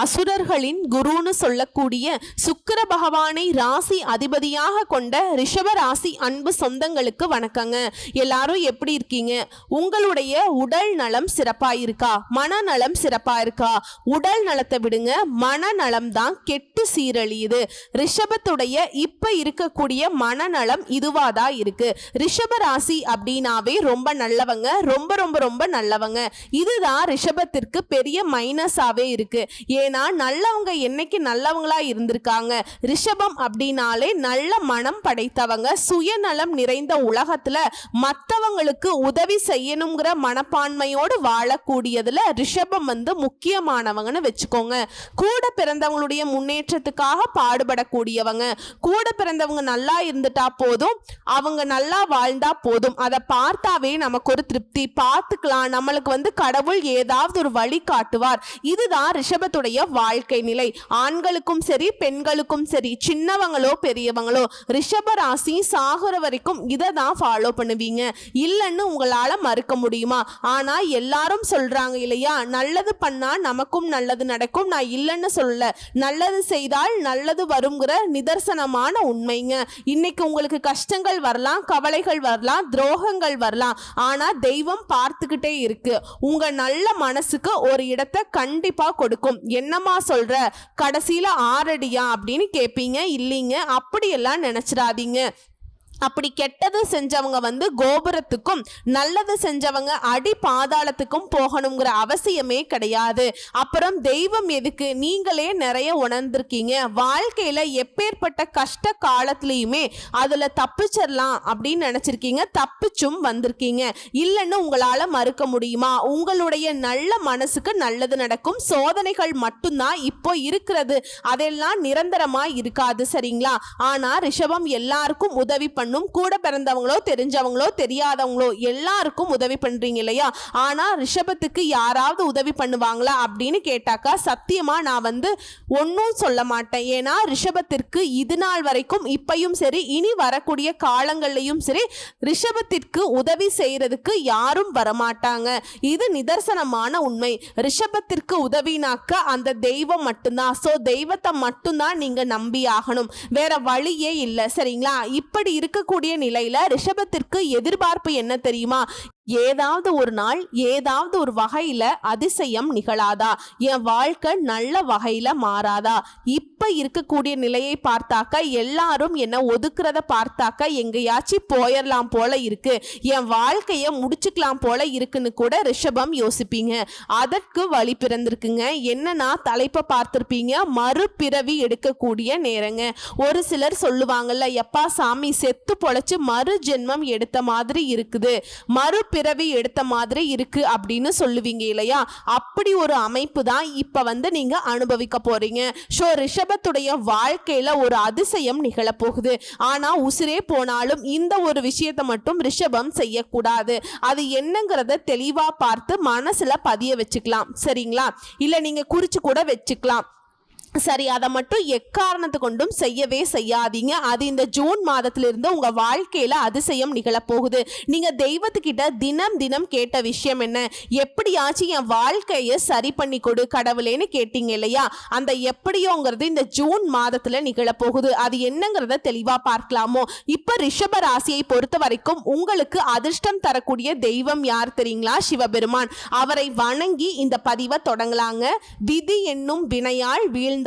அசுரர்களின் குருன்னு சொல்லக்கூடிய சுக்கிர பகவானை ராசி அதிபதியாக கொண்ட ரிஷப ராசி அன்பு சொந்தங்களுக்கு வணக்கங்க. எல்லாரும் எப்படி இருக்கீங்க? உங்களுடைய உடல் நலம் சிறப்பா இருக்கா? மனநலம் சிறப்பா இருக்கா? உடல் நலத்தை விடுங்க, மனநலம் தான் கெட்டு சீரழியுது. ரிஷபத்துடைய இப்ப இருக்கக்கூடிய மனநலம் இதுவாதான் இருக்கு. ரிஷப ராசி அப்படின்னாவே ரொம்ப நல்லவங்க, ரொம்ப ரொம்ப ரொம்ப நல்லவங்க. இதுதான் ரிஷபத்திற்கு பெரிய மைனஸாவே இருக்கு. ஏன்னா நல்லவங்க என்னைக்கு நல்லவங்களா இருந்திருக்காங்க. ரிஷபம் அப்படின்னாலே நல்ல மனம் படைத்தவங்க, சுயநலம் நிறைந்த உலகத்துல மற்றவங்களுக்கு உதவி செய்யணுங்கிற மனப்பான்மையோடு வாழக்கூடியதுல ரிஷபம் முக்கியமானவங்கன்னு வச்சுக்கோங்க. கூட பிறந்தவங்களுடைய முன்னேற்றத்துக்காக பாடுபடக்கூடியவங்க. கூட பிறந்தவங்க நல்லா இருந்துட்டா போதும், அவங்க நல்லா வாழ்ந்தா போதும், அதை பார்த்தாவே நமக்கு ஒரு திருப்தி. பார்த்துக்கலாம், நம்மளுக்கு கடவுள் ஏதாவது ஒரு வழி காட்டுவார். இதுதான் ரிஷபத்துடைய வாழ்க்கை நிலை. ஆண்களுக்கும் சரி பெண்களுக்கும் சரி, சின்னவங்களோ பெரியவங்களோ, ரிஷப ராசி சாகுற வரைக்கும் இதை தான் ஃபாலோ பண்ணுவீங்க. இல்லைன்னு உங்களால மறுக்க முடியுமா? ஆனா எல்லாரும் சொல்றாங்க இல்லையா, நல்லது பண்ணா நமக்கும் நல்லது நடக்கும். நான் இல்லைன்னு சொல்லல, நல்லது செய்தால் நல்லது வருங்கிற நிதர்சனமான உண்மைங்க. இன்னைக்கு உங்களுக்கு கஷ்டங்கள் வரலாம், கவலைகள் வரலாம், துரோகங்கள் வரலாம். ஆனா தெய்வம் பார்த்துக்கிட்டே இருக்கு. உங்க நல்ல மனசுக்கு ஒரு இடத்தை கண்டிப்பா கொடுக்கும். என்னமா சொல்ற, கடைசியில ஆறடியா அப்படின்னு கேட்பீங்க. இல்லைங்க, அப்படியெல்லாம் நினைச்சிடாதீங்க. அப்படி கெட்டது செஞ்சவங்க கோபுரத்துக்கும், நல்லது செஞ்சவங்க அடி பாதாளத்துக்கும் போகணுங்கிற அவசியமே கிடையாது. அப்புறம் தெய்வம் எதுக்கு? நீங்களே நிறைய உணர்ந்திருக்கீங்க. வாழ்க்கையில எப்பேற்பட்ட கஷ்ட காலத்திலையுமே அதுல தப்பிச்சிடலாம் அப்படின்னு நினைச்சிருக்கீங்க, தப்பிச்சும் வந்திருக்கீங்க. இல்லைன்னு உங்களால மறுக்க முடியுமா? உங்களுடைய நல்ல மனசுக்கு நல்லது நடக்கும். சோதனைகள் மட்டும்தான் இப்போ இருக்கிறது, அதெல்லாம் நிரந்தரமா இருக்காது, சரிங்களா? ஆனா ரிஷபம் எல்லாருக்கும் உதவி கூட பிறந்தவங்களோ தெரிஞ்சவங்களோ தெரியாதவங்களோ எல்லாருக்கும் உதவி பண்றீங்க இல்லையா? ஆனா ரிஷபத்துக்கு யாராவது உதவி பண்ணுவாங்களா அப்படின்னு கேட்டாக்கா சத்தியமா நான் ஒன்னும் சொல்ல மாட்டேன். ஏன்னா ரிஷபத்திற்கு இது நாள் வரைக்கும், இப்பையும் சரி இனி வரக்கூடிய காலங்கள்லையும் சரி, ரிஷபத்திற்கு உதவி செய்யறதுக்கு யாரும் வரமாட்டாங்க. இது நிதர்சனமான உண்மை. ரிஷபத்திற்கு உதவினாக்க அந்த தெய்வம் மட்டும்தான். சோ தெய்வத்தை மட்டும்தான் நீங்க நம்பி ஆகணும், வேற வழியே இல்லை, சரிங்களா? இப்படி இருக்கக்கூடிய நிலையில ரிஷபத்திற்கு எதிர்பார்ப்பு என்ன தெரியுமா? ஏதாவது ஒரு நாள் ஏதாவது ஒரு வகையில அதிசயம் நிகழாதா? என் வாழ்க்கை நல்ல வகையில மாறாதா? இப்ப இருக்கக்கூடிய நிலையை பார்த்தாக்க, எல்லாரும் என்ன ஒதுக்குறத பார்த்தாக்க எங்கேயாச்சும் போயிடலாம் போல இருக்கு, என் வாழ்க்கைய முடிச்சுக்கலாம் போல இருக்குன்னு கூட ரிஷபம் யோசிப்பீங்க. அதற்கு வழி பிறந்திருக்குங்க. என்னன்னா தலைப்பை பார்த்திருப்பீங்க, மறுபிறவி எடுக்கக்கூடிய நேரங்க. ஒரு சிலர் சொல்லுவாங்கல்ல, எப்பா சாமி செத்து பொழைச்சு மறு ஜென்மம் எடுத்த மாதிரி இருக்குது, பிறவி எடுத்த மாதிரி இருக்கு அப்படின்னு சொல்லுவீங்க இல்லையா? அப்படி ஒரு அமைப்பு தான் இப்ப நீங்க அனுபவிக்க போறீங்க. ஸோ ரிஷபத்துடைய வாழ்க்கையில ஒரு அதிசயம் நிகழப்போகுது. ஆனா உசிரே போனாலும் இந்த ஒரு விஷயத்தை மட்டும் ரிஷபம் செய்யக்கூடாது. அது என்னங்கிறத தெளிவா பார்த்து மனசுல பதிய வச்சுக்கலாம், சரிங்களா? இல்ல நீங்க குறிச்சு கூட வச்சுக்கலாம். சரி, அதை மட்டும் எக்காரணத்து கொண்டும் செய்யவே செய்யாதீங்க. அது இந்த ஜூன் மாதத்திலிருந்து உங்க வாழ்க்கையில அதிசயம் நிகழப்போகுது. நீங்க தெய்வத்துக்கிட்ட தினம் தினம் கேட்ட விஷயம் என்ன? எப்படியாச்சும் என் வாழ்க்கையை சரி பண்ணி கொடு கடவுளேன்னு கேட்டீங்க இல்லையா? அந்த எப்படியோங்கிறது இந்த ஜூன் மாதத்துல நிகழப்போகுது. அது என்னங்கிறத தெளிவா பார்க்கலாமோ? இப்ப ரிஷப ராசியை பொறுத்த வரைக்கும் உங்களுக்கு அதிர்ஷ்டம் தரக்கூடிய தெய்வம் யார் தெரியுங்களா? சிவபெருமான். அவரை வணங்கி இந்த பதிவை தொடங்கலாங்க. விதி என்னும் வினையால் வீழ்ந்த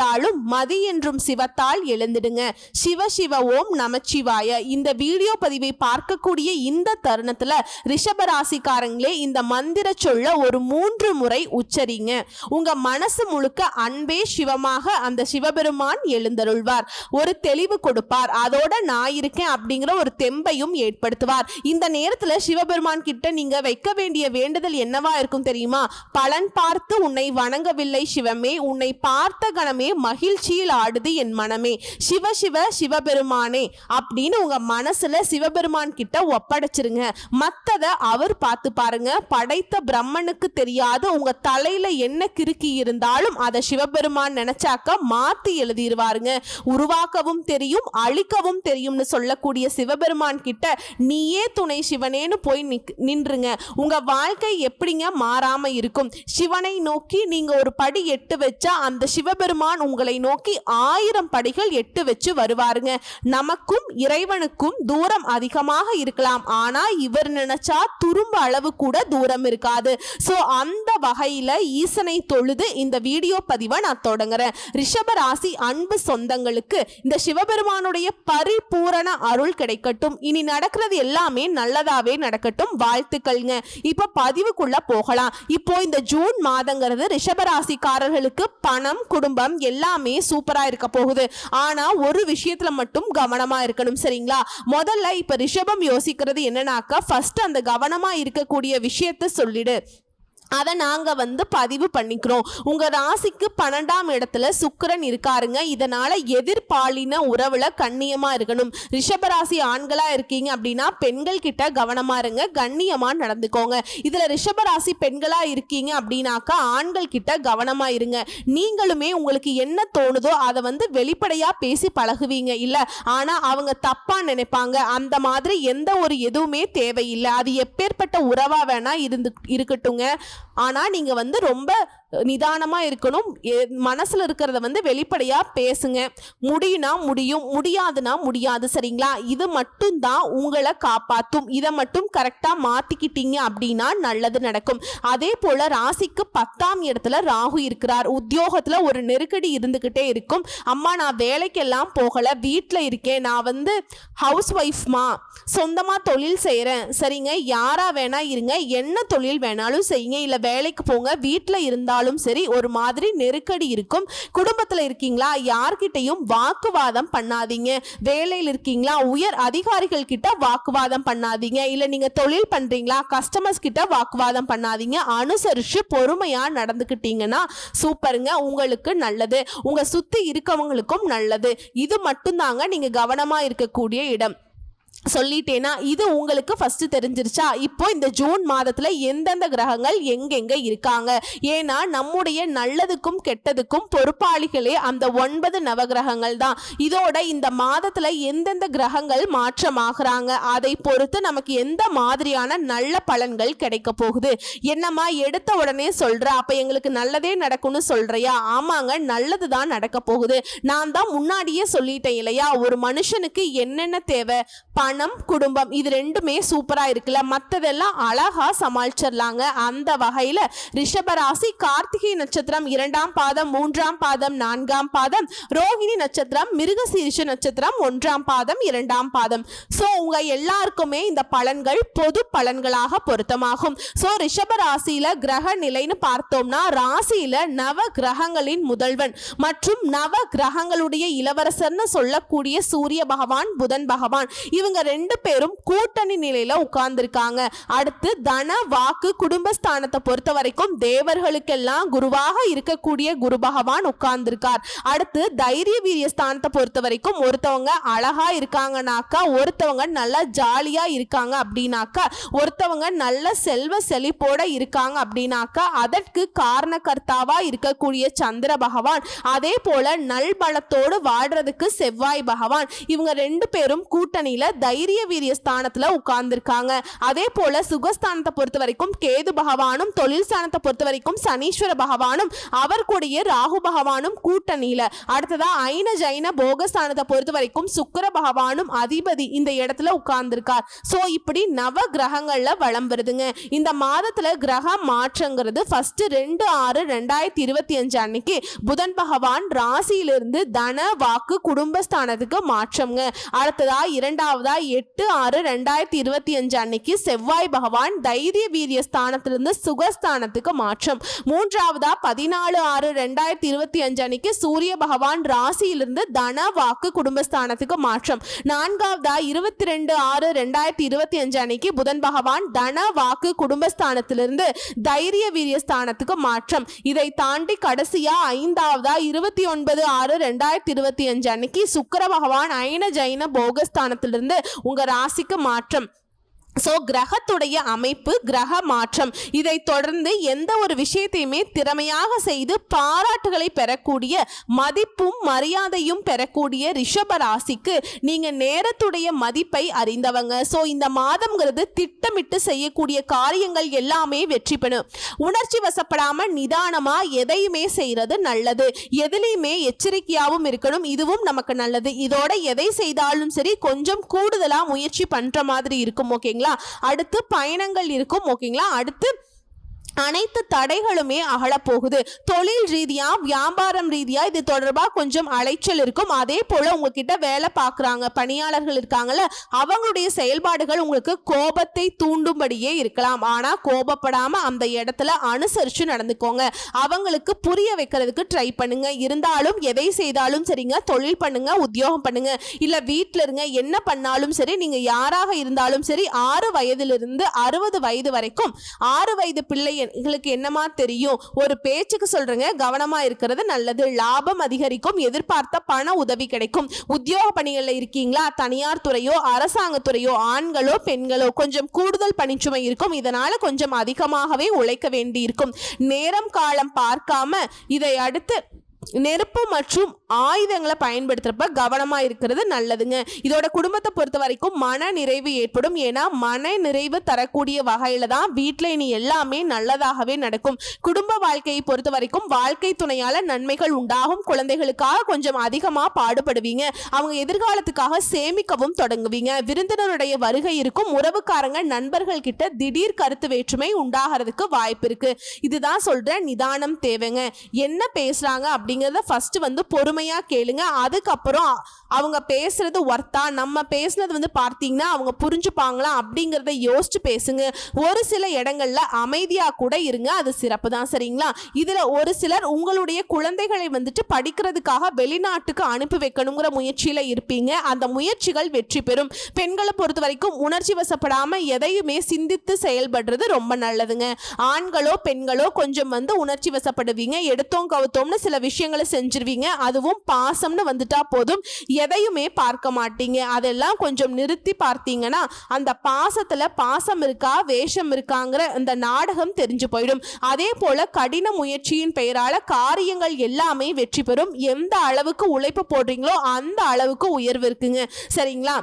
மதி என்றும் சிவத்தால் எழுந்திடுங்க. சிவ சிவ ஓம் நமச்சிவாய. இந்த வீடியோ பதிவை பார்க்கக்கூடிய இந்த தருணத்துல ரிஷபராசிக்காரங்களே இந்த மந்திர சொல்ல ஒரு 3 முறை உச்சரிங்க. உங்க மனசு முழுக்க அன்பே சிவமாக அந்த சிவபெருமான் எழுந்தருள்வார். ஒரு தெளிவு கொடுப்பார். அதோட நான் இருக்கேன் அப்படிங்கிற ஒரு தெம்பையும் ஏற்படுத்துவார். இந்த நேரத்துல சிவபெருமான் கிட்ட நீங்க வைக்க வேண்டிய வேண்டுதல் என்னவா இருக்கும் தெரியுமா? பலன் பார்த்து உன்னை வணங்கவில்லை சிவமே, உன்னை பார்த்த கணமே மகிழ்ச்சியில் ஆடுது என் மனமே, சிவ சிவ சிவபெருமானே அப்படின்னு உங்க மனசுல சிவபெருமான் கிட்ட ஒப்படைச்சிருங்க. மத்தத அவர் பார்த்து பாருங்க. படைத்த பிரம்மனுக்கு தெரியாத உங்க தலையில என்ன கிறுக்கி இருந்தாலும் அதை சிவபெருமான் நினைச்சாக்க மாத்தி எழுதிடுவாருங்க. உருவாக்கவும் தெரியும் அழிக்கவும் தெரியும்னு சொல்லக்கூடிய சிவபெருமான் கிட்ட நீயே துணை சிவனேன்னு போய் நின்றுங்க. உங்க வாழ்க்கை எப்படிங்க மாறாம இருக்கும்? சிவனை நோக்கி நீங்க ஒரு படி எட்டு வச்சா அந்த சிவபெருமான் உங்களை நோக்கி 1000 படிகள் எட்டு வச்சு வருவாருங்க. நமக்கும் இறைவனுக்கும் தூரம் அதிகமாக இருக்கலாம், ஆனா இவர் நினைச்சா துரும்ப அளவு கூட தூரம் இருக்காது. சோ அந்த வகையில ஈசனை தொழுது இந்த வீடியோ பதிவை நான் தொடங்குறேன். ரிஷபராசி அன்பு சொந்தங்களுக்கு இந்த சிவபெருமானுடைய பரிபூரண அருள் கிடைக்கட்டும். இனி நடக்கிறது எல்லாமே நல்லதாவே நடக்கட்டும். வாழ்த்துக்கள்ங்க. இப்ப பதிவுக்குள்ள போகலாம். இப்போ இந்த ஜூன் மாதங்கிறது ரிஷபராசிக்காரர்களுக்கு பணம் குடும்பம் எல்லாமே சூப்பரா இருக்க போகுது. ஆனா ஒரு விஷயத்துல மட்டும் கவனமா இருக்கணும், சரிங்களா? முதல்ல இப்ப ரிஷபம் யோசிக்கிறது என்னன்னாக்கா, ஃபர்ஸ்ட் அந்த கவனமா இருக்கக்கூடிய விஷயத்த சொல்லிடு. அதை நாங்கள் பதிவு பண்ணிக்கிறோம். உங்கள் ராசிக்கு 12ஆம் இடத்துல சுக்கிரன் இருக்காருங்க. இதனால் எதிர்பாலின உறவில் கண்ணியமாக இருக்கணும். ரிஷபராசி ஆண்களாக இருக்கீங்க அப்படின்னா பெண்கள் கிட்ட கவனமாக இருங்க, கண்ணியமாக நடந்துக்கோங்க. இதில் ரிஷபராசி பெண்களாக இருக்கீங்க அப்படின்னாக்கா ஆண்கள் கிட்ட கவனமாக இருங்க. நீங்களுமே உங்களுக்கு என்ன தோணுதோ அதை வெளிப்படையாக பேசி பழகுவீங்க இல்லை, ஆனால் அவங்க தப்பாக நினைப்பாங்க. அந்த மாதிரி எந்த ஒரு எதுவுமே தேவையில்லை. அது எப்பேற்பட்ட உறவாக வேணா இருக்கட்டுங்க. ஆனா நீங்க ரொம்ப நிதானமா இருக்கணும். மனசுல இருக்கிறத வெளிப்படையா பேசுங்க. முடியும்னா முடியும், முடியாதுன்னா முடியாது, சரிங்களா? இது மட்டும் தான் உங்களை காப்பாத்தும். இதை மட்டும் கரெக்டா மாத்திக்கிட்டீங்க அப்படின்னா நல்லது நடக்கும். அதே போல ராசிக்கு 10ஆம் இடத்துல ராகு இருக்கிறார். உத்தியோகத்துல ஒரு நெருக்கடி இருந்துகிட்டே இருக்கும். அம்மா நான் வேலைக்கெல்லாம் போகல, வீட்டில் இருக்கேன், நான் ஹவுஸ் ஒய்ஃப்மா, சொந்தமா தொழில் செய்யறேன். சரிங்க, யாரா வேணா இருங்க, என்ன தொழில் வேணாலும் செய்யுங்க, இல்ல வேலைக்கு போங்க, வீட்டில் இருந்தாலும் சரி ஒரு மாதிரி நெருக்கடி இருக்கும். குடும்பத்தில் இருக்கீங்களா, யார்கிட்டையும் வாக்குவாதம் பண்ணாதீங்க. வேலையில் இருக்கீங்களா, உயர் அதிகாரிகள் கிட்ட வாக்குவாதம் பண்ணாதீங்க. இல்ல நீங்க தொழில் பண்றீங்களா, கஸ்டமர்ஸ் கிட்ட வாக்குவாதம் பண்ணாதீங்க. அனுசரிச்சு பொறுமையா நடந்துக்கிட்டீங்கன்னா சூப்பருங்க, உங்களுக்கு நல்லது, உங்க சுத்தி இருக்கவங்களுக்கும் நல்லது. இது மட்டும் தாங்க நீங்க கவனமா இருக்கக்கூடிய இடம். சொல்லிட்டேனா? இது உங்களுக்கு ஃபர்ஸ்ட் தெரிஞ்சிருச்சா? இப்போ இந்த ஜூன் மாதத்துல எந்தெந்த கிரகங்கள் எங்கெங்க இருக்காங்க, ஏன்னா நம்முடைய நல்லதுக்கும் கெட்டதுக்கும் பொறுப்பாளிகளே அந்த 9 நவகிரகங்கள் தான். இதோட இந்த மாதத்துல எந்தெந்த கிரகங்கள் மாற்றமாகறாங்க அதை பொறுத்து நமக்கு எந்த மாதிரியான நல்ல பலன்கள் கிடைக்க போகுது. என்னம்மா எடுத்த உடனே சொல்ற, அப்ப எங்களுக்கு நல்லதே நடக்கும்னு சொல்றியா? ஆமாங்க, நல்லதுதான் நடக்க போகுது. நான் தான் முன்னாடியே சொல்லிட்டேன் இல்லையா, ஒரு மனுஷனுக்கு என்னென்ன தேவை, பணம் குடும்பம், இது ரெண்டுமே சூப்பரா இருக்குல்ல, மற்றதெல்லாம் அழகா சமாளிச்சிடலாங்க. அந்த வகையில ரிஷபராசி கார்த்திகை நட்சத்திரம் 2ஆம் பாதம் 3ஆம் பாதம் 4ஆம் பாதம், ரோகிணி நட்சத்திரம் மிருகசீரிஷ நட்சத்திரம் 1ஆம் பாதம் 2ஆம் பாதம். சோ உங்க எல்லாருக்குமே இந்த பலன்கள் பொது பலன்களாக பொருத்தமாகும். சோ ரிஷபராசியில கிரக நிலைன்னு பார்த்தோம்னா, ராசியில நவ கிரகங்களின் முதல்வன் மற்றும் நவ கிரகங்களுடைய இளவரசர்னு சொல்லக்கூடிய சூரிய பகவான் புதன் பகவான் இவங்க 2 பேரும் கூட்டணி நிலையில உட்கார்ந்துருக்காங்க. அடுத்து தன வாக்கு குடும்பஸ்தானத்தை பொறுத்த வரைக்கும் தேவர்களுக்கெல்லாம் குருவாக இருக்கக்கூடிய குரு பகவான் உட்கார்ந்துருக்கார். அடுத்து தைரிய வீரிய ஸ்தானத்தை பொறுத்த வரைக்கும் ஒருத்தவங்க அழகா இருக்காங்கனாக்கா, ஒருத்தவங்க நல்லா ஜாலியா இருக்காங்க அப்படின்னாக்கா, ஒருத்தவங்க நல்ல செல்வ செழிப்போட இருக்காங்க அப்படின்னாக்கா அதற்கு காரணகர்த்தாவா இருக்கக்கூடிய சந்திர பகவான், அதே போல நல்பலத்தோடு வாழ்றதுக்கு செவ்வாய் பகவான், இவங்க 2 பேரும் கூட்டணியில தைரிய வீரிய ஸ்தானத்துல உட்கார்ந்துருக்காங்க. அதே போல சுகஸ்தானத்தை பொறுத்த வரைக்கும் கேது பகவானும், தொழில் ஸ்தானத்தை பொறுத்த வரைக்கும் சனீஸ்வர பகவானும், அவர் கூடிய ராகு பகவானும் கூட்டணியில. அடுத்ததா ஐன ஜைன போகஸ்தானத்தை பொறுத்த வரைக்கும் சுக்கிர பகவானும் அதிபதி இந்த இடத்துல உட்கார்ந்துருக்கார். சோ இப்படி நவ கிரகங்கள்ல வலம் வருதுங்க. இந்த மாதத்துல கிரக மாற்றங்கிறது ஃபர்ஸ்ட் 2/6/2025 அன்னைக்கு புதன் பகவான் ராசியிலிருந்து தன வாக்கு குடும்பஸ்தானத்துக்கு மாற்றம்ங்க. அடுத்ததா இரண்டாவது இரண்டாவதா 8/6/2025 அன்னைக்கு செவ்வாய் பகவான் தைரிய வீரிய ஸ்தானத்திலிருந்து சுகஸ்தானத்துக்கு மாற்றம். மூன்றாவதா 14/6/2025 அன்னைக்கு சூரிய பகவான் ராசியிலிருந்து தன வாக்கு குடும்பஸ்தானத்துக்கு மாற்றம். நான்காவதா 22/6/2025 அன்னைக்கு புதன் பகவான் தன வாக்கு குடும்பஸ்தானத்திலிருந்து தைரிய வீரிய ஸ்தானத்துக்கு மாற்றம். இதை தாண்டி கடைசியா 5வதா 29/6/2025 அன்னைக்கு சுக்கிர பகவான் அயன ஜைன போகஸ்தானத்திலிருந்து உங்க ராசிக்கு மாற்றம். ஸோ கிரகத்துடைய அமைப்பு, கிரக மாற்றம், இதை தொடர்ந்து எந்த ஒரு விஷயத்தையுமே திறமையாக செய்து பாராட்டுகளை பெறக்கூடிய, மதிப்பும் மரியாதையும் பெறக்கூடிய ரிஷப ராசிக்கு நீங்க நேரத்துடைய மதிப்பை அறிந்தவங்க. ஸோ இந்த மாதம்ங்கிறது திட்டமிட்டு செய்யக்கூடிய காரியங்கள் எல்லாமே வெற்றி பெறும். உணர்ச்சி வசப்படாம நிதானமா எதையுமே செய்யறது நல்லது. எதுலையுமே எச்சரிக்கையாகவும் இருக்கணும், இதுவும் நமக்கு நல்லது. இதோட எதை செய்தாலும் சரி கொஞ்சம் கூடுதலா முயற்சி பண்ற மாதிரி இருக்கும். ஓகேங்களா? அடுத்து பயணங்கள் இருக்கும். ஓகேங்களா? அடுத்து அனைத்து தடைகளுமே அகல போகுது. தொழில் ரீதியா, வியாபாரம் ரீதியா இது தொடர்பாக கொஞ்சம் அலைச்சல் இருக்கும். அதே போல உங்ககிட்ட வேலை பார்க்குறாங்க பணியாளர்கள் இருக்காங்கல்ல, அவங்களுடைய செயல்பாடுகள் உங்களுக்கு கோபத்தை தூண்டும்படியே இருக்கலாம். ஆனா கோபப்படாம அந்த இடத்துல அனுசரிச்சு நடந்துக்கோங்க. அவங்களுக்கு புரிய வைக்கிறதுக்கு ட்ரை பண்ணுங்க. இருந்தாலும் எதை செய்தாலும் சரிங்க, தொழில் பண்ணுங்க, உத்தியோகம் பண்ணுங்க, இல்ல வீட்டில் இருங்க, என்ன பண்ணாலும் சரி, நீங்க யாராக இருந்தாலும் சரி, 6 வயதிலிருந்து 60 வயது வரைக்கும் 6 வயது பிள்ளை உங்களுக்கு என்னமா தெரியும், ஒரு பேச்சுக்கு சொல்றேங்க, கவனமா இருக்கிறது நல்லது. லாபம் அதிகரிக்கும், எதிர்பார்த்த பண உதவி கிடைக்கும். உத்தியோக பணிகள்ல இருக்கீங்களா, தனியார் துறையோ அரசாங்க துறையோ, ஆண்களோ பெண்களோ, கொஞ்சம் கூடுதல் பணிச்சுமை இருக்கும். இதனால கொஞ்சம் அதிகமாகவே உழைக்க வேண்டி இருக்கும். நேரம் காலம் பார்க்காம இதை அடுத்து நெருப்பு மற்றும் ஆயுதங்களை பயன்படுத்துறப்ப கவனமா இருக்கிறது நல்லதுங்க. இதோட குடும்பத்தை பொறுத்த வரைக்கும் மன நிறைவு ஏற்படும். ஏன்னா மன நிறைவு தரக்கூடிய வகையில தான் வீட்டில் இனி எல்லாமே நல்லதாகவே நடக்கும். குடும்ப வாழ்க்கையை பொறுத்த வரைக்கும் வாழ்க்கை துணையால நன்மைகள் உண்டாகும். குழந்தைகளுக்காக கொஞ்சம் அதிகமா பாடுபடுவீங்க. அவங்க எதிர்காலத்துக்காக சேமிக்கவும் தொடங்குவீங்க. விருந்தினருடைய வருகை இருக்கும். உறவுக்காரங்க நண்பர்கள் கிட்ட திடீர் கருத்து வேற்றுமை உண்டாகிறதுக்கு வாய்ப்பு இருக்கு. இதுதான் சொல்றேன், நிதானம் தேவைங்க. என்ன பேசுறாங்க அப்படிங்கிறத ஃபர்ஸ்ட் பொறுமையா கேளுங்க. அதுக்கப்புறம் அவங்க பேசுறது ஒர்த்தா, நம்ம பேசுனது பார்த்தீங்கன்னா அவங்க புரிஞ்சுப்பாங்களா அப்படிங்கிறத யோசிச்சு பேசுங்க. ஒரு சில இடங்கள்ல அமைதியா கூட இருங்க, அது சிறப்பு தான். சரிங்களா? இதுல ஒரு சிலர் உங்களுடைய குழந்தைகளை படிக்கிறதுக்காக வெளிநாட்டுக்கு அனுப்பி வைக்கணுங்கிற முயற்சியில இருப்பீங்க. அந்த முயற்சிகள் வெற்றி பெறும். பெண்களை பொறுத்த வரைக்கும் உணர்ச்சி வசப்படாம எதையுமே சிந்தித்து செயல்படுறது ரொம்ப நல்லதுங்க. ஆண்களோ பெண்களோ கொஞ்சம் உணர்ச்சி வசப்படுவீங்க. எடுத்தோம் கவுத்தோம்னு சில விஷயங்களை செஞ்சிருவீங்க. அதுவும் பாசம்னு வந்துட்டா போதும், எதையுமே பார்க்க மாட்டீங்க. அதெல்லாம் கொஞ்சம் நிறுத்தி பார்த்தீங்கன்னா அந்த பாசத்துல பாசம் இருக்கா வேஷம் இருக்காங்கிற அந்த நாடகம் தெரிஞ்சு போயிடும். அதே போல கடின முயற்சியின் பெயரால காரியங்கள் எல்லாமே வெற்றி பெறும். எந்த அளவுக்கு உழைப்பு போடுறீங்களோ அந்த அளவுக்கு உயர்வு இருக்குங்க. சரிங்களா?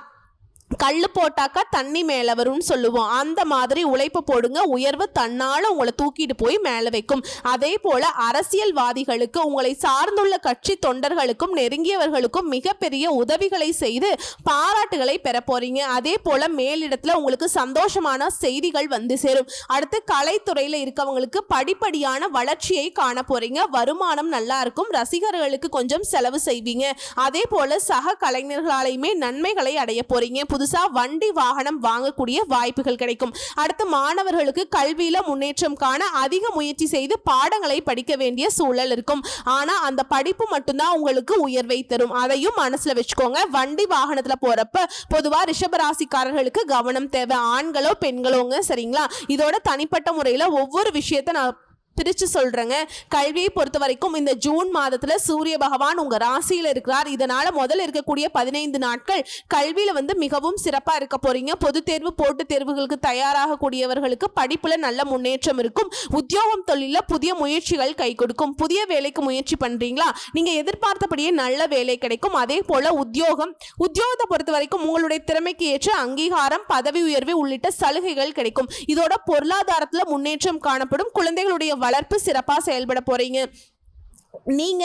கல்லு போட்டாக்கா தண்ணி மேலே வரும்னு சொல்லுவோம். அந்த மாதிரி உழைப்பு போடுங்க, உயர்வு தன்னால உங்களை தூக்கிட்டு போய் மேலே வைக்கும். அதே போல அரசியல்வாதிகளுக்கு, உங்களை சார்ந்துள்ள கட்சி தொண்டர்களுக்கும் நெருங்கியவர்களுக்கும் மிகப்பெரிய உதவிகளை செய்து பாராட்டுகளை பெற போறீங்க. அதே போல மேலிடத்துல உங்களுக்கு சந்தோஷமான செய்திகள் சேரும். அடுத்து கலைத்துறையில இருக்கவங்களுக்கு படிப்படியான வளர்ச்சியை காண போறீங்க. வருமானம் நல்லா இருக்கும். ரசிகர்களுக்கு கொஞ்சம் செலவு செய்வீங்க. அதே போல சக கலைஞர்களாலையுமே நன்மைகளை அடைய போறீங்க. புதுசா வண்டி வாகனம் வாங்கக்கூடிய வாய்ப்புகள் கிடைக்கும். அடுத்து மாணவர்களுக்கு கல்வியில முன்னேற்றம் காண அதிக முயற்சி செய்து பாடங்களை படிக்க வேண்டிய சூழல் இருக்கும். ஆனா அந்த படிப்பு மட்டும்தான் உங்களுக்கு உயர்வை தரும். அதையும் மனசுல வச்சுக்கோங்க. வண்டி வாகனத்துல போறப்ப பொதுவா ரிஷபராசிக்காரர்களுக்கு கவனம் தேவை. ஆண்களோ பெண்களோங்க. சரிங்களா? இதோட தனிப்பட்ட முறையில ஒவ்வொரு விஷயத்தை நான் பிரிச்சு சொல்றேங்க. கல்வியை பொறுத்த வரைக்கும் இந்த ஜூன் மாதத்துல சூரிய பகவான் உங்க ராசியில இருக்கிறார். இதனால முதல்ல இருக்கக்கூடிய 15 நாட்கள் கல்வியில மிகவும் சிறப்பா இருக்க போறீங்க. பொது தேர்வு போட்டு தேர்வுகளுக்கு தயாராக கூடியவர்களுக்கு படிப்புல நல்ல முன்னேற்றம் இருக்கும். உத்தியோகம் தொழில புதிய முயற்சிகள் கை கொடுக்கும். புதிய வேலைக்கு முயற்சி பண்றீங்களா, நீங்க எதிர்பார்த்தபடியே நல்ல வேலை கிடைக்கும். அதே போல உத்தியோகத்தை பொறுத்த வரைக்கும் உங்களுடைய திறமைக்கு ஏற்ற அங்கீகாரம், பதவி உயர்வு உள்ளிட்ட சலுகைகள் கிடைக்கும். இதோட பொருளாதாரத்துல முன்னேற்றம் காணப்படும். குழந்தைகளுடைய வளர்ப்பு சிறப்பா செயல்பட போறீங்க. நீங்க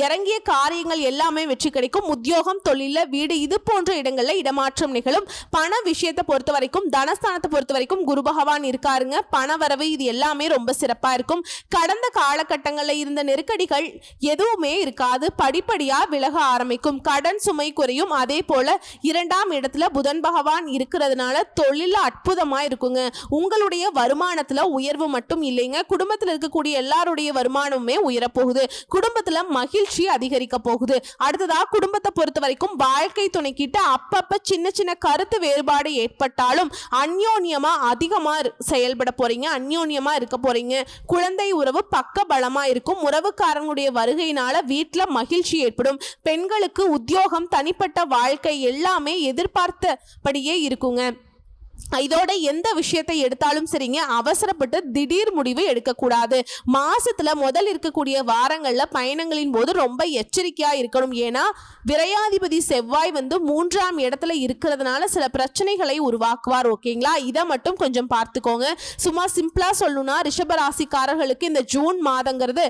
இறங்கிய காரியங்கள் எல்லாமே வெற்றி கிடைக்கும். உத்தியோகம், தொழில, வீடு இது போன்ற இடங்கள்ல இடமாற்றம் நிகழும். பண விஷயத்தை பொறுத்த வரைக்கும், தனஸ்தானத்தை பொறுத்த வரைக்கும் குரு பகவான் இருக்காருங்க. பண வரவு இது எல்லாமே ரொம்ப சிறப்பா இருக்கும். கடந்த காலகட்டங்களில் இருந்த நெருக்கடிகள் எதுவுமே இருக்காது. படிப்படியா விலக ஆரம்பிக்கும். கடன் சுமை குறையும். அதே போல 2ஆம் இடத்துல புதன் பகவான் இருக்கிறதுனால தொழில அற்புதமா இருக்குங்க. உங்களுடைய வருமானத்துல உயர்வு மட்டும் இல்லைங்க, குடும்பத்தில் இருக்கக்கூடிய எல்லாருடைய வருமானமுமே உயரப்போகுது. குடும்பத்துல மகிழ்ச்சி அதிகரிக்க போகுது. அடுத்ததா குடும்பத்தை பொறுத்த வரைக்கும் வாழ்க்கை துணை கிட்ட அப்பப்ப சின்ன சின்ன கருத்து வேறுபாடு ஏற்பட்டாலும் அந்யோன்யமா அதிகமா செயல்பட போறீங்க, அந்யோன்யமா இருக்க போறீங்க. குழந்தை உறவு பக்க பலமா இருக்கும். உறவுக்காரங்களுடைய வருகையினால வீட்டுல மகிழ்ச்சி ஏற்படும். பெண்களுக்கு உத்தியோகம், தனிப்பட்ட வாழ்க்கை எல்லாமே எதிர்பார்த்தபடியே இருக்குங்க. இதோட எந்த விஷயத்தை எடுத்தாலும் சரிங்க, அவசரப்பட்டு திடீர் முடிவு எடுக்கக்கூடாது. மாசத்துல முதல் இருக்கக்கூடிய வாரங்கள்ல பயணங்களின் போது ரொம்ப எச்சரிக்கையா இருக்கணும். ஏன்னா விரையாதிபதி செவ்வாய் 3ஆம் இடத்துல இருக்கிறதுனால சில பிரச்சனைகளை உருவாக்குவார். ஓகேங்களா, இதை மட்டும் கொஞ்சம் பார்த்துக்கோங்க. சும்மா சிம்பிளா சொல்லணும்னா ரிஷபராசிக்காரர்களுக்கு இந்த ஜூன் மாதங்கிறது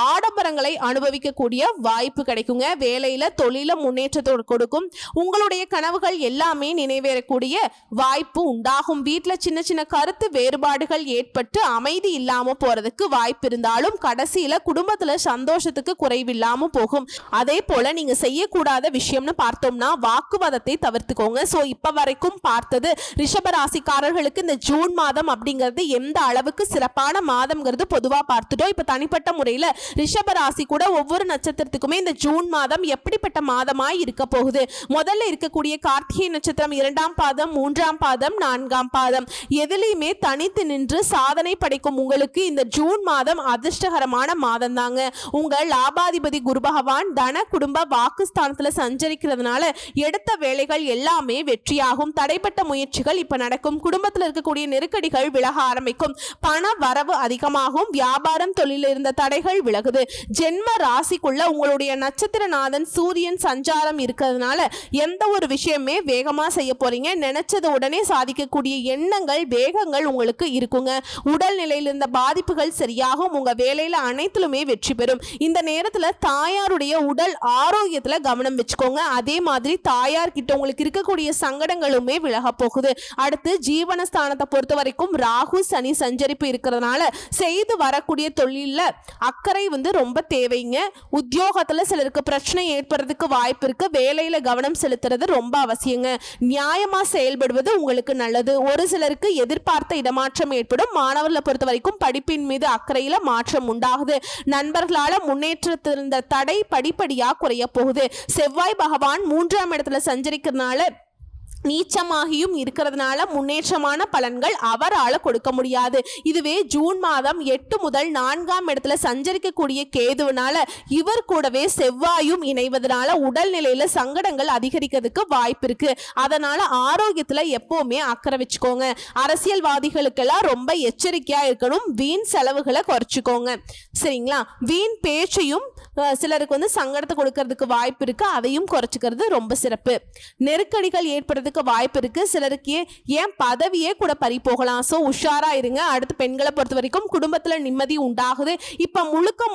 ஆடம்பரங்களை அனுபவிக்கக்கூடிய வாய்ப்பு கிடைக்குங்க. வேலையில தொழில முன்னேற்றத்தோடு கொடுக்கும். உங்களுடைய கனவுகள் எல்லாமே நிறைவேறக்கூடிய வாய்ப்பு உண்டாகும். வீட்டில் சின்ன சின்ன கருத்து வேறுபாடுகள் ஏற்பட்டு அமைதி இல்லாம போறதுக்கு வாய்ப்பு இருந்தாலும் கடைசியில குடும்பத்துல சந்தோஷத்துக்கு குறைவில்லாம போகும். அதே போல நீங்க செய்யக்கூடாத விஷயம்னு பார்த்தோம்னா வாக்குவாதத்தை தவிர்த்துக்கோங்க. சோ இப்ப வரைக்கும் பார்த்தது ரிஷபராசிக்காரர்களுக்கு இந்த ஜூன் மாதம் அப்படிங்கிறது எந்த அளவுக்கு சிறப்பான மாதம்ங்கிறது பொதுவா பார்த்துட்டோம். இப்ப தனிப்பட்ட முறையில ரிஷபராசி கூட ஒவ்வொரு நட்சத்திரத்துக்குமே இந்த ஜூன் மாதம் எப்படிப்பட்ட மாதமாய் இருக்க போகுது. முதல்ல இருக்கக்கூடிய கார்த்திகை நட்சத்திரம் 2ஆம் பாதம், 3ஆம் பாதம், 4ஆம் பாதம் எதிலையுமே தனித்து நின்று சாதனை படைக்கும் உங்களுக்கு இந்த ஜூன் மாதம் அதிர்ஷ்டகரமான மாதம் தாங்க. உங்க லாபாதிபதி குரு பகவான் தன குடும்ப வாக்குஸ்தானத்துல சஞ்சரிக்கிறதுனால எடுத்த வேலைகள் எல்லாமே வெற்றியாகும். தடைப்பட்ட முயற்சிகள் இப்ப நடக்கும். குடும்பத்தில் இருக்கக்கூடிய நெருக்கடிகள் விலக ஆரம்பிக்கும். பண வரவு அதிகமாகும். வியாபாரம், தொழிலில் இருந்த தடைகள் விலகுது. ஜென்ம ராசிக்குள்ள உங்களுடைய நட்சத்திரநாதன் சூரியன் சஞ்சாரம் இருக்கிறதுனால எந்த ஒரு விஷயமே வேகமா செய்ய போறீங்க. நினைச்சது உடனே சாதிக்கக்கூடிய எண்ணங்கள், வேகங்கள் உங்களுக்கு இருக்குங்க. உடல் நிலையில் இருந்த பாதிப்புகள் சரியாகும். உங்க வேலையில அனைத்திலுமே வெற்றி பெறும். இந்த நேரத்துல தாயாருடைய உடல் ஆரோக்கியத்துல கவனம் வச்சுக்கோங்க. அதே மாதிரி தாயார் கிட்ட உங்களுக்கு இருக்கக்கூடிய சங்கடங்களுமே விலக போகுது. அடுத்து ஜீவனஸ்தானத்தை பொறுத்த வரைக்கும் ராகு சனி சஞ்சரிப்பு இருக்கிறதுனால செய்து வரக்கூடிய தொழில அக்கறை ரொம்ப தேவைங்க. உத்தியோகத்துல சிலருக்கு பிரச்சனை ஏற்படுறதுக்கு வாய்ப்பு இருக்கு. வேலையில கவனம் செலுத்துறது ரொம்ப அவசியங்க. நியாயமா செயல்படுவது உங்களுக்கு நல்லது. ஒரு சிலருக்கு எதிர்பார்த்த இடமாற்றம் ஏற்படும். மாணவர்களை பொறுத்த வரைக்கும் படிப்பின் மீது அக்கறையில மாற்றம் உண்டாகுது. நண்பர்களால முன்னேற்றத்திருந்த தடை படிப்படியா குறைய போகுது. செவ்வாய் பகவான் 3ஆம் இடத்துல சஞ்சரிக்கிறதுனால நீச்சமாகியும் இருக்கிறதுனால முன்னேற்றமான பலன்கள் அவரால் கொடுக்க முடியாது. இதுவே ஜூன் மாதம் 8 முதல் 4ஆம் இடத்துல சஞ்சரிக்கக்கூடிய கேதுவினால இவர் கூடவே செவ்வாயும் இணைவதனால உடல்நிலையில சங்கடங்கள் அதிகரிக்கிறதுக்கு வாய்ப்பு இருக்கு. அதனால ஆரோக்கியத்துல எப்பவுமே அக்கறை வச்சுக்கோங்க. அரசியல்வாதிகளுக்கெல்லாம் ரொம்ப எச்சரிக்கையா இருக்கணும். வீண் செலவுகளை குறைச்சிக்கோங்க. சரிங்களா, வீண் பேச்சையும் சிலருக்கு சங்கடத்தை கொடுக்கறதுக்கு வாய்ப்பு இருக்கு. அதையும் குறைச்சிக்கிறது ரொம்ப சிறப்பு. நெருக்கடிகள் ஏற்படுறதுக்கு வாய்ப்பு இருக்கு. சிலருக்கு ஏன் பதவியே கூட பறி போகலாம். சோ உஷாரா இருங்க. அடுத்து பெண்களை பொறுத்த வரைக்கும் குடும்பத்துல நிம்மதி உண்டாகுது. இப்ப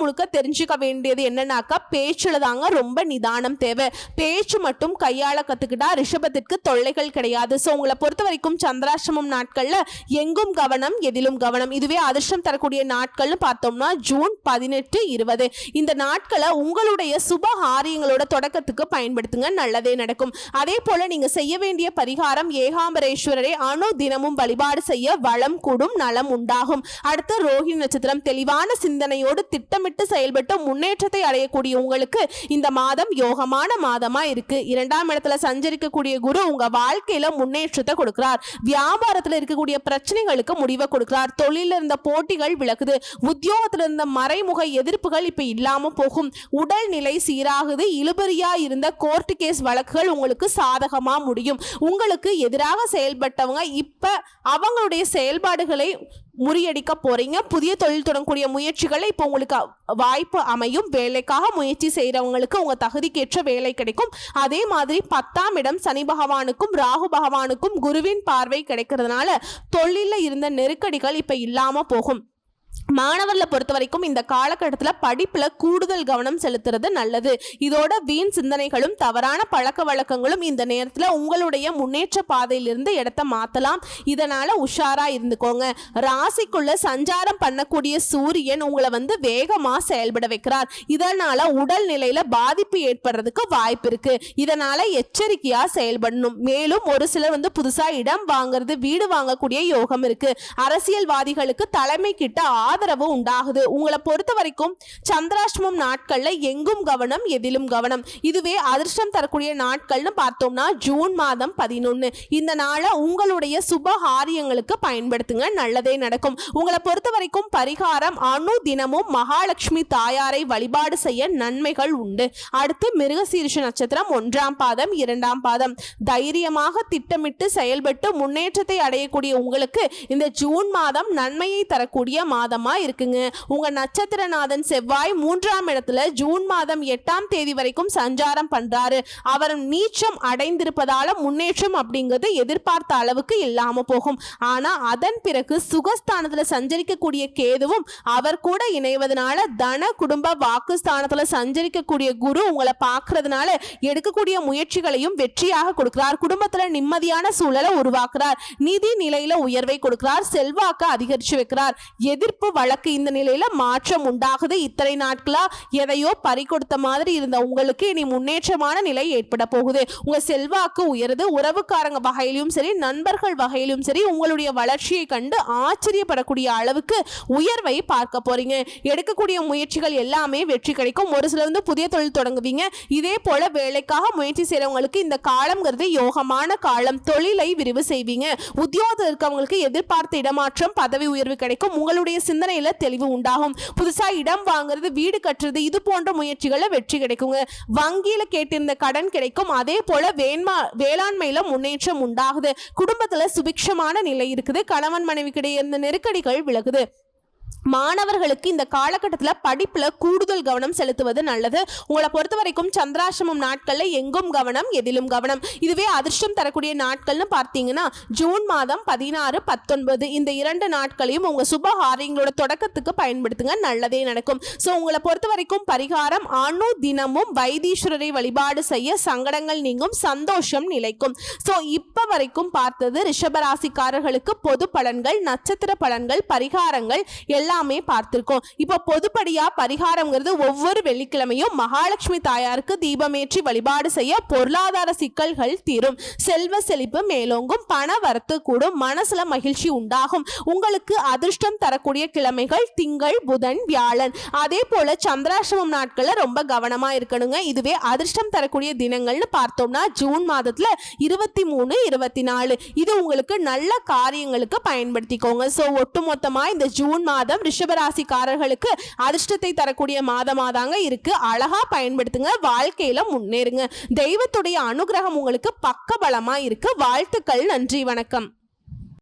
முழுக்க தெரிஞ்சுக்க வேண்டியது என்னன்னாக்கா பேச்சுல தாங்க ரொம்ப நிதானம் தேவை. பேச்சு மட்டும் கையாள கத்துக்கிட்டா ரிஷபத்திற்கு தொல்லைகள் கிடையாது. சோ உங்களை பொறுத்த வரைக்கும் சந்திராஷ்டமம் நாட்கள்ல எங்கும் கவனம், எதிலும் கவனம். இதுவே அதிர்ஷ்டம் தரக்கூடிய நாட்கள்னு பார்த்தோம்னா ஜூன் 18, 20 இந்த நாட்களை உங்களுடைய சுப காரியங்களோட தொடக்கத்துக்கு பயன்படுத்துங்க. நல்லதே நடக்கும். அதே போல நீங்க செய்ய வேண்டிய பரிகாரம் ஏகாம்பரேஸ்வரரை அணு தினமும் வழிபாடு செய்ய வளம் கூடும், நலம் உண்டாகும். அடுத்து ரோஹிணி நட்சத்திரம் தெளிவான சிந்தனையோடு திட்டமிட்டு செயல்பட்டு முன்னேற்றத்தை அடையக்கூடிய உங்களுக்கு இந்த மாதம் யோகமான மாதமா இருக்கு. 2ஆம் இடத்துல சஞ்சரிக்கக்கூடிய குரு உங்க வாழ்க்கையில முன்னேற்றத்தை கொடுக்கிறார். வியாபாரத்துல இருக்கக்கூடிய பிரச்சனைகளுக்கு முடிவை கொடுக்கிறார். தொழில இருந்த போட்டிகள் விலகுது. உத்தியோகத்துல இருந்த மறைமுக எதிர்ப்புகள் இப்ப இல்லாம போகும். உடல் நிலை சீராகுது. இழுபறியா இருந்த கோர்ட் கேஸ் வழக்குகள் உங்களுக்கு சாதகமா முடியும். உங்களுக்கு எதிராக செயல்பட்டவங்க இப்ப அவங்களுடைய செயல்பாடுகளை முறியடிக்க போறீங்க. புதிய தொழில் தொடங்கக்கூடிய முயற்சிகளை இப்போ உங்களுக்கு வாய்ப்பு அமையும். வேலைக்காக முயற்சி செய்யறவங்களுக்கு உங்க தகுதிக்கேற்ற வேலை கிடைக்கும். அதே மாதிரி 10ஆம் இடம் சனி பகவானுக்கும் ராகு பகவானுக்கும் குருவின் பார்வை கிடைக்கிறதுனால தொழில இருந்த நெருக்கடிகள் இப்ப இல்லாம போகும். மாணவர்களை பொறுத்த வரைக்கும் இந்த காலகட்டத்தில் படிப்புல கூடுதல் கவனம் செலுத்துறது நல்லது. இதோட வீண் சிந்தனைகளும் தவறான பழக்க வழக்கங்களும் இந்த நேரத்தில் உங்களுடைய முன்னேற்ற பாதையிலிருந்து இடத்த மாத்தலாம். இதனால உஷாரா இருந்துக்கோங்க. ராசிக்குள்ள சஞ்சாரம் பண்ணக்கூடிய சூரியன் உங்களை வேகமா செயல்பட வைக்கிறார். இதனால உடல் நிலையில பாதிப்பு ஏற்படுறதுக்கு வாய்ப்பு இருக்கு. இதனால எச்சரிக்கையா செயல்படணும். மேலும் ஒரு சிலர் புதுசா இடம் வாங்குறது, வீடு வாங்கக்கூடிய யோகம் இருக்கு. அரசியல்வாதிகளுக்கு தலைமை கிட்ட ஆதரவு உண்டாகுது. உங்களை பொறுத்த வரைக்கும் சந்திராஷ்டமம் நாட்கள்ல எங்கும் கவனம், எதிலும் கவனம். இதுவே அதிர்ஷ்டம் தரக்கூடிய நாட்கள்னு பார்த்தோம்னா ஜூன் மாதம் 11. இந்த நாளை உங்களுடைய சுப காரியங்களுக்கு பயன்படுத்துங்க, நல்லதே நடக்கும். உங்களை பொறுத்த வரைக்கும் பரிகாரம் அணு தினமும் மகாலட்சுமி தாயாரை வழிபாடு செய்ய நன்மைகள் உண்டு. அடுத்து மிருகசீரிஷ நட்சத்திரம் 1ஆம் பாதம் 2ஆம் பாதம். தைரியமாக திட்டமிட்டு செயல்பட்டு முன்னேற்றத்தை அடையக்கூடிய உங்களுக்கு இந்த ஜூன் மாதம் நன்மையை தரக்கூடிய மாதமா இருக்குங்க. உங்க நட்சத்திரநாதன் செவ்வாய் 3ஆம் இடத்துல ஜூன் மாதம் 8ஆம் தேதி வரைக்கும் சஞ்சாரம் பண்றாரு. அவர் நீச்சம் அடைந்திருப்பதால முன்னேற்றம் அப்படிங்கிறது எதிர்பார்த்த அளவுக்கு இல்லாம போகும். ஆனா அதன் பிறகு சுகஸ்தானத்துல சஞ்சரிக்கக்கூடிய கேதுவும் அவர் கூட இணைவதனால தன குடும்ப வாக்குஸ்தானத்துல சஞ்சரிக்கக்கூடிய குரு உங்களை பார்க்கறதுனால எடுக்கக்கூடிய முயற்சிகளையும் வெற்றியாக கொடுக்கிறார். குடும்பத்துல நிம்மதியான சூழலை உருவாக்குறார். நிதி நிலையில உயர்வை கொடுக்கிறார். செல்வாக்கு அதிகரிச்சு வைக்கிறார். எதிர்ப்பு வழக்கு இந்த நிலையில மாற்றம் உண்டாகுது. இத்தனை நாட்களா எதையோ பறி கொடுத்த மாதிரி இருந்த உங்களுக்கு இனி முன்னேற்றமான நிலை ஏற்பட போகுது. உங்க செல்வாக்கு உயருது. உறவுக்காரங்க வகையிலும் சரி, நண்பர்கள் வகையிலும் சரி, உங்களுடைய வளர்ச்சியை கண்டு ஆச்சரியப்படக்கூடிய அளவுக்கு உயர்வை பார்க்க போறீங்க. எடுக்கக்கூடிய முயற்சிகள் எல்லாமே வெற்றி கிடைக்கும். ஒரு சிலர் புதிய தொழில் தொடங்குவீங்க. இதே போல வேலைக்காக முயற்சி செய்யறவங்களுக்கு இந்த காலம்ங்கிறது யோகமான காலம். தொழிலை விரிவு செய்வீங்க. உத்தியோகத்தில் இருக்கவங்களுக்கு எதிர்பார்த்த இடமாற்றம், பதவி உயர்வு கிடைக்கும். உங்களுடைய சிந்தனையில தெளிவு உண்டாகும். புதுசா இடம் வாங்குறது, வீடு கட்டுறது, இது போன்ற முயற்சிகளை வெற்றி கிடைக்குங்க. வங்கியில கேட்டிருந்த கடன் கிடைக்கும். அதே போல வேளாண்மையில முன்னேற்றம் உண்டாகுது. குடும்பத்துல சுபிக்ஷமான நிலை இருக்குது. கணவன் மனைவிக்கிடையே இருந்த நெருக்கடிகள் விலகுது. மாணவர்களுக்கு இந்த காலகட்டத்தில் படிப்புல கூடுதல் கவனம் செலுத்துவது நல்லது. உங்களை பொறுத்த வரைக்கும் சந்திராசிரமம் நாட்கள்ல எங்கும் கவனம், எதிலும் கவனம். இதுவே அதிர்ஷ்டம் தரக்கூடிய நாட்கள்னு பார்த்தீங்கன்னா ஜூன் மாதம் 16, 19 இந்த 2 நாட்களையும் உங்க சுப காரியங்களோட தொடக்கத்துக்கு பயன்படுத்துங்க, நல்லதே நடக்கும். ஸோ உங்களை பொறுத்த வரைக்கும் பரிகாரம் அணு தினமும் வைத்தீஸ்வரரை வழிபாடு செய்ய சங்கடங்கள் நீங்கும், சந்தோஷம் நிலைக்கும். ஸோ இப்ப வரைக்கும் பார்த்தது ரிஷபராசிக்காரர்களுக்கு பொது பலன்கள், நட்சத்திர பலன்கள், பரிகாரங்கள் எல்லாமே பார்த்திருக்கோம். இப்போ பொதுப்படியா பரிகாரம்ங்கிறது ஒவ்வொரு வெள்ளிக்கிழமையும் மகாலட்சுமி தாயாருக்கு தீபமேற்றி வழிபாடு செய்ய பொருளாதார சிக்கல்கள் தீரும், செல்வ செழிப்பு மேலோங்கும், பண வரத்து கூடும், மனசுல மகிழ்ச்சி உண்டாகும். உங்களுக்கு அதிர்ஷ்டம் தரக்கூடிய கிழமைகள் திங்கள், புதன், வியாழன். அதே போல சந்திராசிரமம் நாட்கள்ல ரொம்ப கவனமா இருக்கணுங்க. இதுவே அதிர்ஷ்டம் தரக்கூடிய தினங்கள்னு பார்த்தோம்னா ஜூன் மாதத்துல 23, 24 இது உங்களுக்கு நல்ல காரியங்களுக்கு பயன்படுத்திக்கோங்க. ஸோ ஒட்டுமொத்தமா இந்த ஜூன் மாதம் ரிஷபராசிக்காரர்களுக்கு அதிர்ஷ்டத்தை தரக்கூடிய மாதமாதாங்க இருக்கு. அழகா பயன்படுத்துங்க, வாழ்க்கையில முன்னேறுங்க. தெய்வத்துடைய அனுகிரகம் உங்களுக்கு பக்கபலமா இருக்கு. வாழ்த்துக்கள். நன்றி, வணக்கம்.